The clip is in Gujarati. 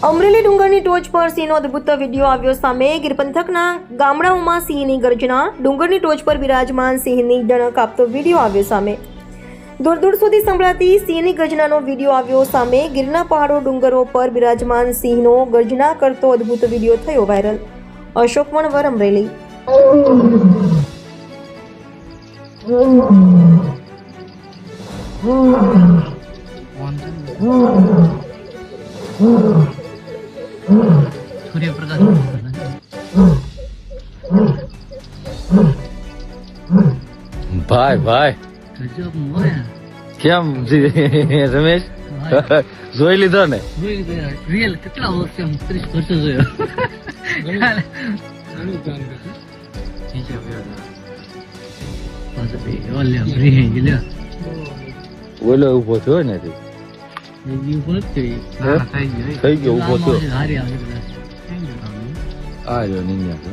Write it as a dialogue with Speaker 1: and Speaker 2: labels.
Speaker 1: અમરેલી ડુંગરની ટોચ પર સિંહનો અદ્ભુત વિડીયો આવ્યો સામે. ગીર પંથકના ગામડાઓમાં સિંહની ગર્જના. ડુંગરની ટોચ પર બિરાજમાન સિંહની ડણક આપતો વિડીયો આવ્યો સામે. દૂર દૂર સુધી સંભળાતી સિંહની ગર્જનાનો વિડીયો આવ્યો સામે. ગીરના પહાડો ડુંગરો પર બિરાજમાન સિંહનો ગર્જના કરતો અદ્ભુત વિડીયો થયો વાયરલ. અશોક વણવર, અમરેલી.
Speaker 2: ભાઈ ભાઈ કેમ રમેશ જોઈ લીધો ને?
Speaker 3: રિયલ કેટલા વર્ષ 30 વર્ષ જોયો.
Speaker 2: ઓલો ઉભો થયો ને થઈ ગયો ઉભો થયો. આ જો નિન્યા છે.